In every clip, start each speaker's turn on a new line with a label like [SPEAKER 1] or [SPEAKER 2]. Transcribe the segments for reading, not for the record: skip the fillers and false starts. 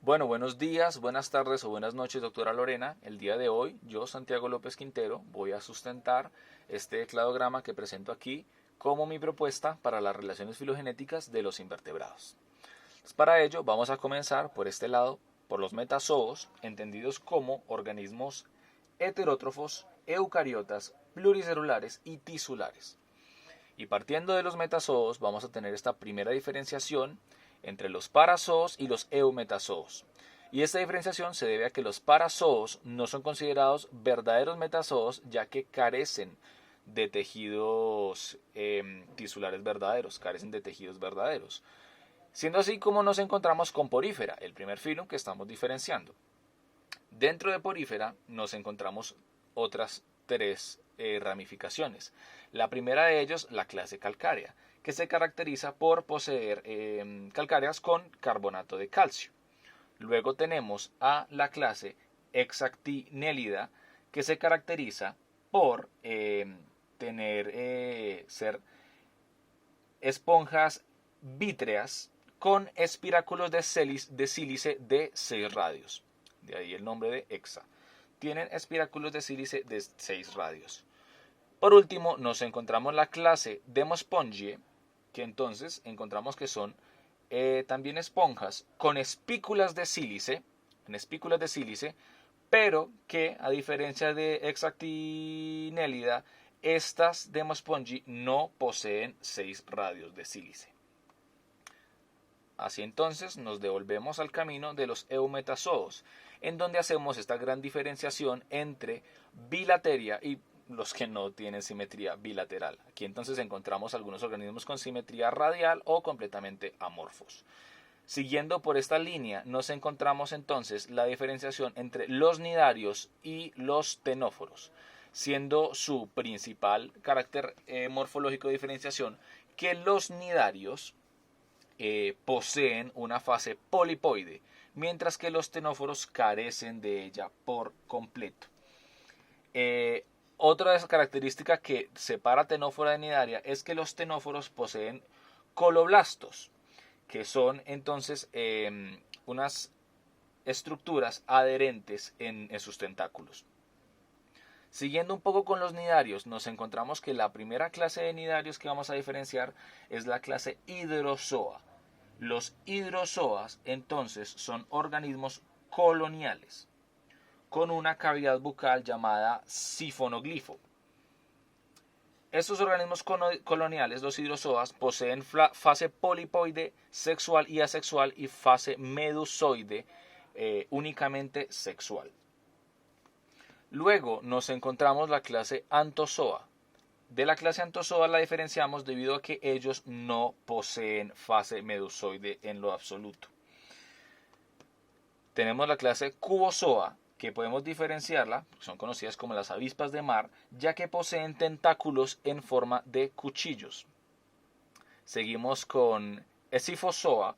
[SPEAKER 1] Bueno, buenos días, buenas tardes o buenas noches, doctora Lorena. El día de hoy, yo, Santiago López Quintero, voy a sustentar este cladograma que presento aquí como mi propuesta para las relaciones filogenéticas de los invertebrados. Pues para ello, vamos a comenzar por este lado, por los metazoos, entendidos como organismos heterótrofos, eucariotas, pluricelulares y tisulares. Y partiendo de los metazoos, vamos a tener esta primera diferenciación entre los parazoos y los eumetazoos. Y esta diferenciación se debe a que los parazoos no son considerados verdaderos metazoos, ya que carecen de tejidos tisulares verdaderos, carecen de tejidos verdaderos. Siendo así como nos encontramos con Porífera, el primer filo que estamos diferenciando. Dentro de Porífera nos encontramos otras tres ramificaciones. La primera de ellos, la clase calcárea, que se caracteriza por poseer calcáreas con carbonato de calcio. Luego tenemos a la clase hexactinélida, que se caracteriza por ser esponjas vítreas con espiráculos de sílice de 6 radios. De ahí el nombre de hexa. Tienen espiráculos de sílice de 6 radios. Por último, nos encontramos la clase Demospongie, que entonces encontramos que son también esponjas con espículas de sílice, pero que a diferencia de hexactinélida, estas Demospongie no poseen 6 radios de sílice. Así entonces nos devolvemos al camino de los eumetazoos, en donde hacemos esta gran diferenciación entre bilateria y los que no tienen simetría bilateral. Aquí entonces encontramos algunos organismos con simetría radial o completamente amorfos. Siguiendo por esta línea nos encontramos entonces la diferenciación entre los nidarios y los ctenóforos, siendo su principal carácter morfológico de diferenciación que los nidarios poseen una fase polipoide, mientras que los ctenóforos carecen de ella por completo. Otra característica que separa ctenófora de nidaria es que los ctenóforos poseen coloblastos, que son entonces unas estructuras adherentes en sus tentáculos. Siguiendo un poco con los nidarios, nos encontramos que la primera clase de nidarios que vamos a diferenciar es la clase hidrozoa. Los hidrozoas entonces son organismos coloniales con una cavidad bucal llamada sifonoglifo. Estos organismos coloniales, los hidrozoas, poseen fase polipoide sexual y asexual y fase medusoide únicamente sexual. Luego nos encontramos la clase Anthozoa. De la clase Anthozoa la diferenciamos debido a que ellos no poseen fase medusoide en lo absoluto. Tenemos la clase Cubozoa, que podemos diferenciarla, son conocidas como las avispas de mar, ya que poseen tentáculos en forma de cuchillos. Seguimos con Escifozoa,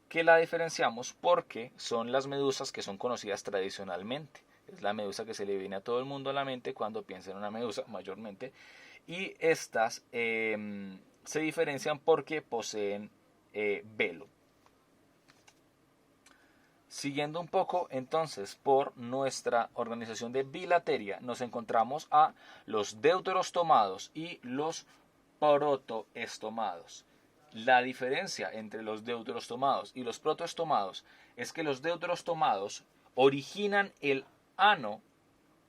[SPEAKER 1] que la diferenciamos porque son las medusas que son conocidas tradicionalmente. Es la medusa que se le viene a todo el mundo a la mente cuando piensa en una medusa mayormente. Y estas se diferencian porque poseen velo. Siguiendo un poco entonces por nuestra organización de bilateria, nos encontramos a los deuterostomados y los protoestomados. La diferencia entre los deuterostomados y los protoestomados es que los deuterostomados originan el ano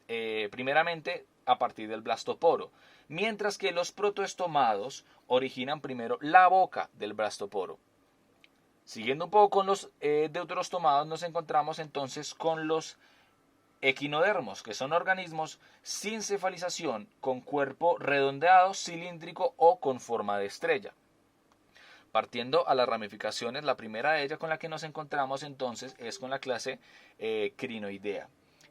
[SPEAKER 1] primeramente a partir del blastoporo, mientras que los protoestomados originan primero la boca del blastoporo. Siguiendo un poco con los deuterostomados, nos encontramos entonces con los equinodermos, que son organismos sin cefalización, con cuerpo redondeado, cilíndrico o con forma de estrella. Partiendo a las ramificaciones, la primera de ellas con la que nos encontramos entonces es con la clase crinoidea.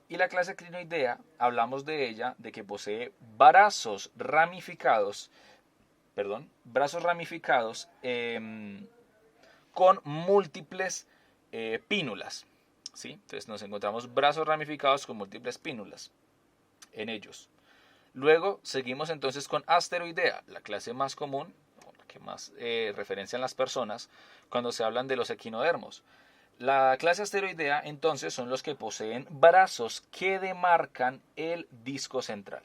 [SPEAKER 1] Y la clase crinoidea, hablamos de ella, de que posee brazos ramificados con múltiples pínulas. ¿Sí? Entonces nos encontramos brazos ramificados con múltiples pínulas en ellos. Luego seguimos entonces con Asteroidea, la clase más común, la que más referencian las personas cuando se hablan de los equinodermos. La clase asteroidea entonces son los que poseen brazos que demarcan el disco central.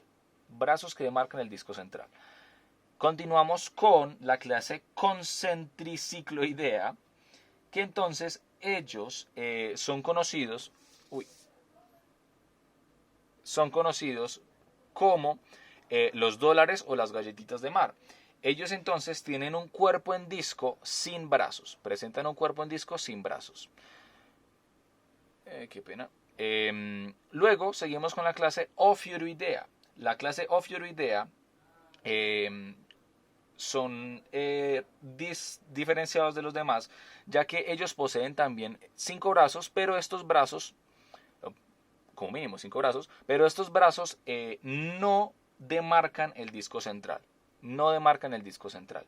[SPEAKER 1] Brazos que demarcan el disco central. Continuamos con la clase concentricicloidea, que entonces ellos son conocidos como los dólares o las galletitas de mar. Ellos entonces tienen un cuerpo en disco sin brazos, presentan un cuerpo en disco sin brazos. Qué pena. Luego seguimos con la clase Ophiuroidea. La clase Ophiuroidea son diferenciados de los demás, ya que ellos poseen también 5 brazos, pero estos brazos, como mínimo 5 brazos, pero estos brazos no demarcan el disco central. No demarcan el disco central.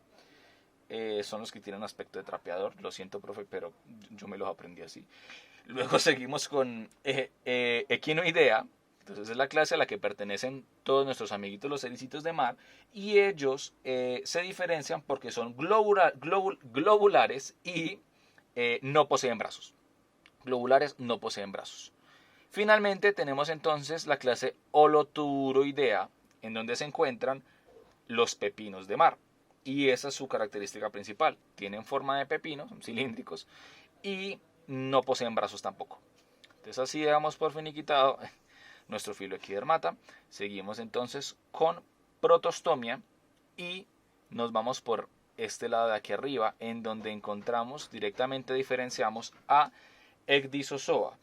[SPEAKER 1] Son los que tienen aspecto de trapeador. Lo siento, profe, pero yo me los aprendí así. Luego seguimos con Equinoidea. Entonces es la clase a la que pertenecen todos nuestros amiguitos los ericitos de mar. Y ellos se diferencian porque son globulares y no poseen brazos. Globulares no poseen brazos. Finalmente tenemos entonces la clase Holoturoidea, en donde se encuentran los pepinos de mar. Y esa es su característica principal. Tienen forma de pepino, son cilíndricos, y no poseen brazos tampoco. Entonces así damos por finiquitado nuestro filoequidermata. Seguimos entonces con protostomia y nos vamos por este lado de aquí arriba, en donde encontramos, directamente diferenciamos a Ecdysozoa.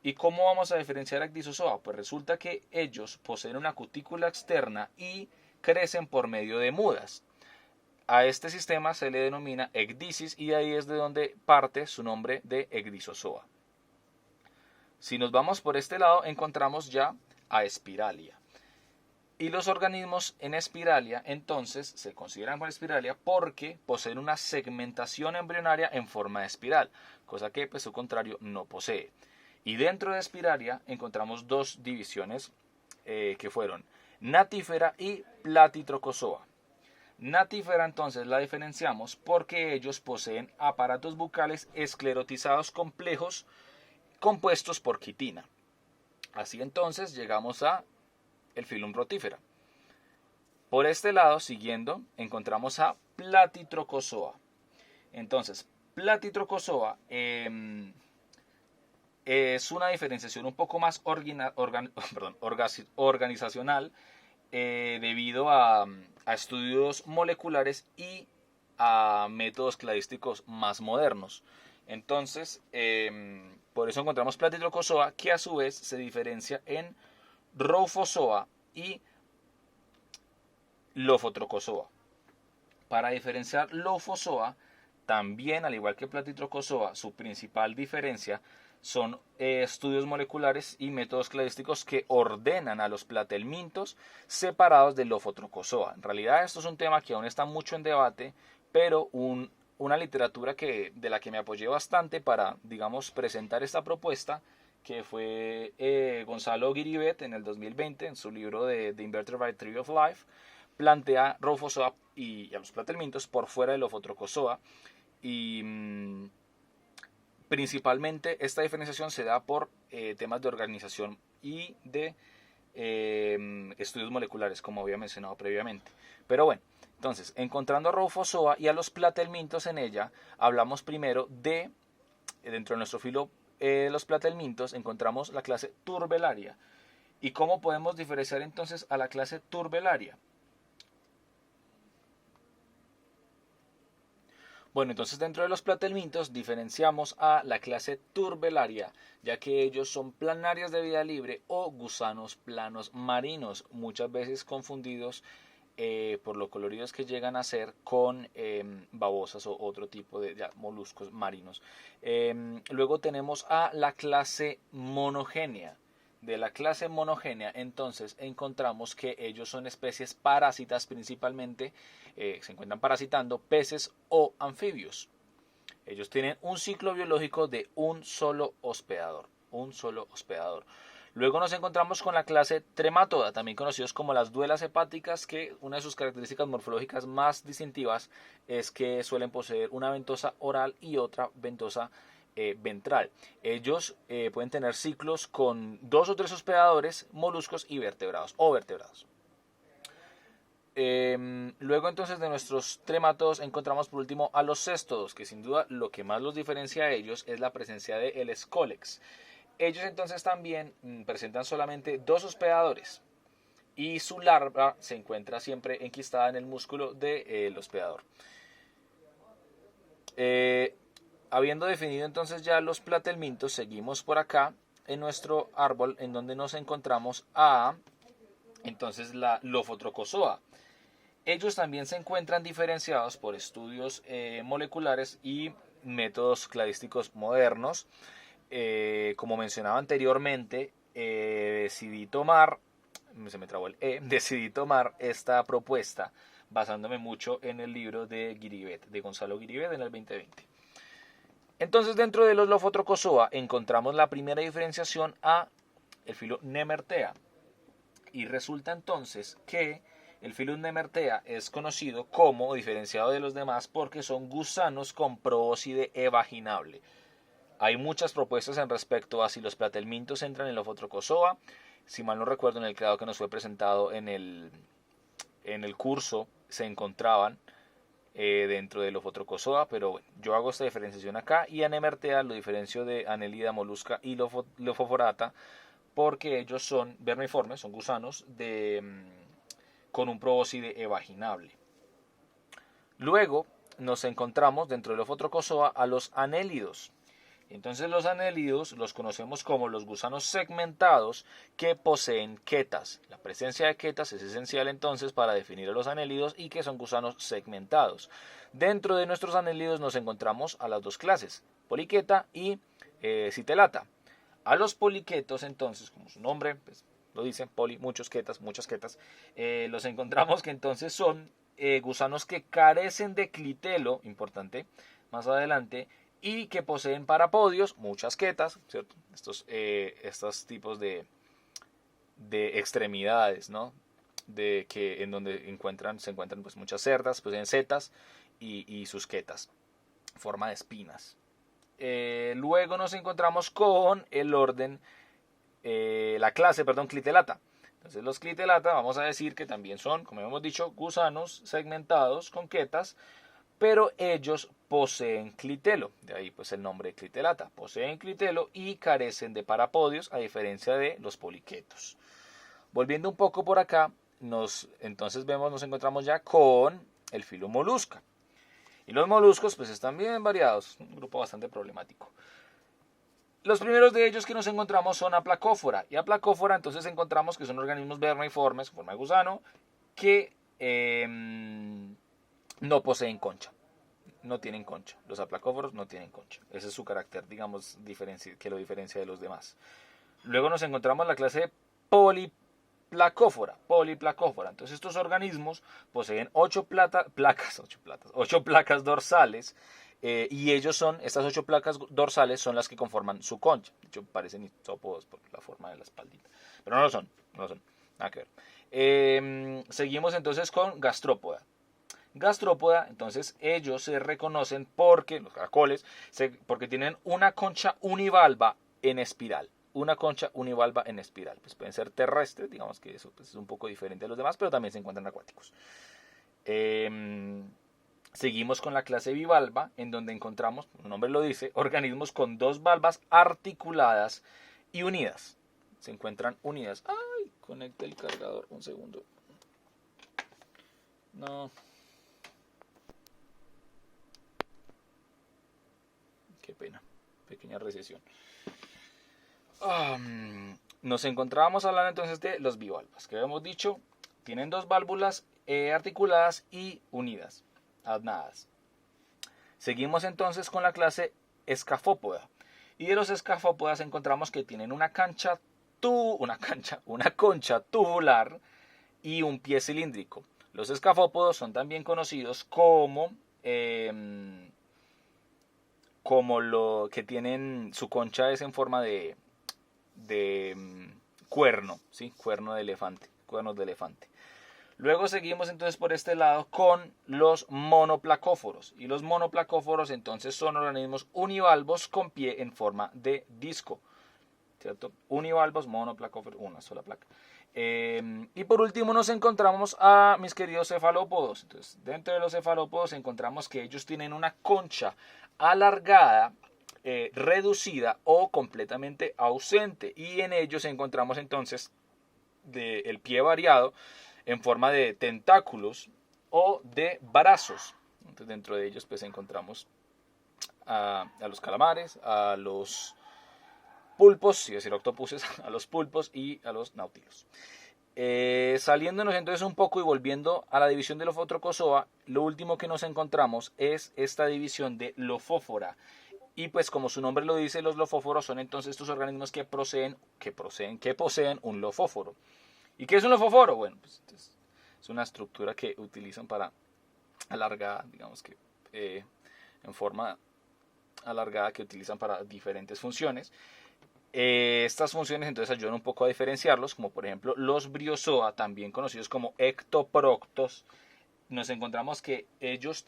[SPEAKER 1] ¿Y cómo vamos a diferenciar a Ecdysozoa? Pues resulta que ellos poseen una cutícula externa y crecen por medio de mudas. A este sistema se le denomina ecdysis y de ahí es de donde parte su nombre de Ecdysozoa. Si nos vamos por este lado encontramos ya a Spiralia. Y los organismos en Spiralia entonces se consideran por Spiralia porque poseen una segmentación embrionaria en forma de espiral, cosa que pues, su contrario no posee. Y dentro de Spiralia encontramos dos divisiones que fueron Natífera y Platitrocozoa. Natífera entonces la diferenciamos porque ellos poseen aparatos bucales esclerotizados complejos compuestos por quitina. Así entonces llegamos a el filum rotífera. Por este lado, siguiendo, encontramos a Platitrocozoa. Entonces, Platitrocozoa es una diferenciación un poco más organizacional debido a estudios moleculares y a métodos cladísticos más modernos. Entonces, por eso encontramos Platitrocozoa, que a su vez se diferencia en Roufozoa y Lophotrocozoa. Para diferenciar Lophozoa, también al igual que Platitrocozoa, su principal diferencia son estudios moleculares y métodos cladísticos que ordenan a los platelmintos separados del Lophotrocozoa. En realidad esto es un tema que aún está mucho en debate, pero una literatura de la que me apoyé bastante para, digamos, presentar esta propuesta, que fue Gonzalo Guiribet en el 2020, en su libro de The Invertebrate Theory of Life, plantea Roufozoa y a los platelmintos por fuera del Lophotrocozoa y principalmente esta diferenciación se da por temas de organización y de estudios moleculares, como había mencionado previamente. Pero bueno, entonces, encontrando a Roufozoa y a los platelmintos en ella, hablamos primero de, dentro de nuestro filo los platelmintos, encontramos la clase Turbelaria. ¿Y cómo podemos diferenciar entonces a la clase Turbelaria? Bueno, entonces dentro de los platelmintos diferenciamos a la clase Turbelaria, ya que ellos son planarias de vida libre o gusanos planos marinos, muchas veces confundidos por lo coloridos que llegan a ser con babosas o otro tipo de moluscos marinos. Luego tenemos a la clase Monogenia. De la clase Monogenia entonces encontramos que ellos son especies parásitas principalmente, se encuentran parasitando peces o anfibios. Ellos tienen un ciclo biológico de un solo hospedador. Luego nos encontramos con la clase Trematoda, también conocidos como las duelas hepáticas, que una de sus características morfológicas más distintivas es que suelen poseer una ventosa oral y otra ventosa ventral. Ellos pueden tener ciclos con 2 o 3 hospedadores, moluscos y vertebrados o vertebrados. Luego entonces de nuestros tremátodos encontramos por último a los céstodos, que sin duda lo que más los diferencia a ellos es la presencia del Scolex. Ellos entonces también presentan solamente 2 hospedadores y su larva se encuentra siempre enquistada en el músculo del hospedador. Habiendo definido entonces ya los platelmintos, seguimos por acá en nuestro árbol en donde nos encontramos a entonces la Lophotrochozoa. Ellos también se encuentran diferenciados por estudios moleculares y métodos cladísticos modernos. Como mencionaba anteriormente, decidí tomar esta propuesta basándome mucho en el libro de Guiribet, de Gonzalo Guiribet en el 2020. Entonces dentro de los Lophotrochozoa encontramos la primera diferenciación a el filo Nemertea. Y resulta entonces que el filo Nemertea es conocido como diferenciado de los demás porque son gusanos con probóscide evaginable. Hay muchas propuestas en respecto a si los platelmintos entran en Lophotrochozoa. Si mal no recuerdo, en el creado que nos fue presentado en el curso se encontraban dentro de Lophotrochozoa, pero bueno, yo hago esta diferenciación acá y a Nemertea lo diferencio de Annelida molusca y Lophophorata porque ellos son vermiformes, son gusanos con un probóscide evaginable. Luego nos encontramos dentro de Lophotrochozoa a los anélidos. Entonces los anélidos los conocemos como los gusanos segmentados que poseen quetas. La presencia de quetas es esencial entonces para definir a los anélidos y que son gusanos segmentados. Dentro de nuestros anélidos nos encontramos a las 2 clases, poliqueta y citelata. A los poliquetos entonces, como su nombre pues, lo dice, poli, muchas quetas, los encontramos que entonces son gusanos que carecen de clitelo, importante, más adelante, y que poseen parapodios, muchas quetas, ¿cierto? Estos tipos de extremidades, ¿no? En donde se encuentran pues, muchas cerdas, poseen setas y sus quetas, forma de espinas. Luego nos encontramos con el orden, la clase, clitelata. Entonces los clitelata vamos a decir que también son, como hemos dicho, gusanos segmentados con quetas, pero ellos poseen clitelo, de ahí pues el nombre de clitelata, poseen clitelo y carecen de parapodios a diferencia de los poliquetos. Volviendo un poco por acá, nos encontramos ya con el filo molusca. Y los moluscos pues están bien variados, un grupo bastante problemático. Los primeros de ellos que nos encontramos son Aplacóphora. Y Aplacóphora entonces encontramos que son organismos vermiformes, forma de gusano, que no poseen concha. No tienen concha. Los aplacóforos no tienen concha. Ese es su carácter, digamos, que lo diferencia de los demás. Luego nos encontramos la clase poliplacófora. Entonces estos organismos poseen 8 placas dorsales y estas 8 placas dorsales son las que conforman su concha. De hecho parecen isópodos por la forma de la espaldita. Pero no lo son. Nada que ver. Seguimos entonces con gastrópoda. Entonces ellos se reconocen porque, los caracoles, porque tienen una concha univalva en espiral. Pues pueden ser terrestres, digamos que eso pues, es un poco diferente a los demás, pero también se encuentran acuáticos. Seguimos con la clase bivalva, en donde encontramos, su nombre lo dice, organismos con 2 valvas articuladas y unidas. Se encuentran unidas. ¡Ay! Conecta el cargador, un segundo. No. Qué pena, pequeña recesión. Nos encontrábamos hablando entonces de los bivalvas, que habíamos dicho, tienen 2 válvulas articuladas y unidas, adnadas. Seguimos entonces con la clase escafópoda. Y de los escafópodas encontramos que tienen una concha tubular y un pie cilíndrico. Los escafópodos son también conocidos como lo que tienen su concha es en forma de cuerno, ¿sí? Cuernos de elefante. Luego seguimos entonces por este lado con los monoplacóforos. Y los monoplacóforos entonces son organismos univalvos con pie en forma de disco. ¿Cierto? Univalvos, monoplacóforos, una sola placa. Y por último nos encontramos a mis queridos cefalópodos. Entonces, dentro de los cefalópodos encontramos que ellos tienen una concha alargada, reducida o completamente ausente. Y en ellos encontramos entonces el pie variado en forma de tentáculos o de brazos. Entonces, dentro de ellos pues encontramos a los calamares, a los pulpos, y decir octopuses, a los pulpos y a los náutilos. Saliéndonos entonces un poco y volviendo a la división de Lophotrochozoa, lo último que nos encontramos es esta división de Lophóphora. Y pues como su nombre lo dice, los lofóforos son entonces estos organismos que poseen un lofóforo. ¿Y qué es un lofóforo? Bueno, pues es una estructura que utilizan para alargada, digamos que en forma alargada, que utilizan para diferentes funciones. Estas funciones entonces ayudan un poco a diferenciarlos, como por ejemplo los briozoa, también conocidos como ectoproctos. Nos encontramos que ellos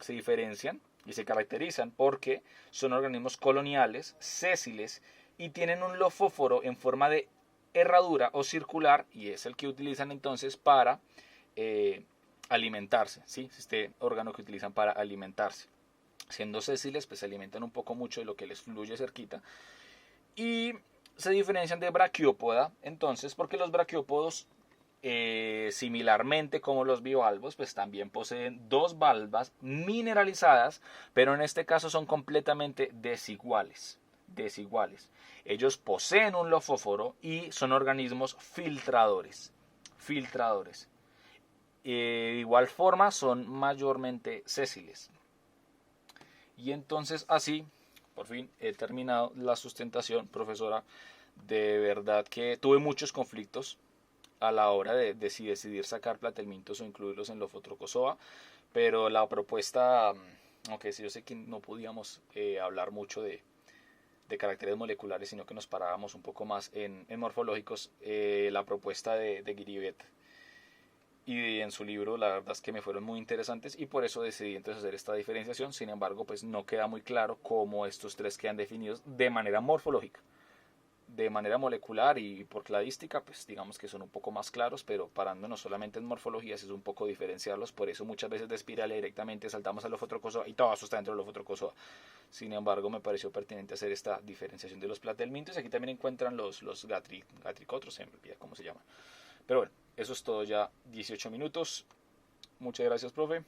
[SPEAKER 1] se diferencian y se caracterizan porque son organismos coloniales, sésiles, y tienen un lofóforo en forma de herradura o circular, y es el que utilizan entonces para alimentarse, ¿sí? Es este órgano que utilizan para alimentarse. Siendo sésiles, pues se alimentan un poco mucho de lo que les fluye cerquita. Y se diferencian de braquiópoda, entonces, porque los braquiópodos, similarmente como los bivalvos, pues también poseen dos valvas mineralizadas, pero en este caso son completamente desiguales. Ellos poseen un lofóforo y son organismos filtradores. De igual forma son mayormente sésiles. Y entonces así, por fin he terminado la sustentación, profesora. De verdad que tuve muchos conflictos a la hora de si decidir sacar platelmintos o incluirlos en Lophotrochozoa, pero la propuesta, aunque sí, yo sé que no podíamos hablar mucho de caracteres moleculares, sino que nos parábamos un poco más en morfológicos, la propuesta de Guiribet y en su libro, la verdad es que me fueron muy interesantes, y por eso decidí entonces hacer esta diferenciación. Sin embargo, pues no queda muy claro cómo estos tres quedan definidos de manera morfológica. De manera molecular y por cladística, pues digamos que son un poco más claros, pero parándonos solamente en morfologías es un poco diferenciarlos. Por eso muchas veces de Spiralia directamente saltamos al Lophotrochozoa y todo eso está dentro del Lophotrochozoa. Sin embargo, me pareció pertinente hacer esta diferenciación de los platelmintos. Aquí también encuentran los gatricotros, se me olvida cómo se llaman. Pero bueno, eso es todo ya, 18 minutos. Muchas gracias, profe.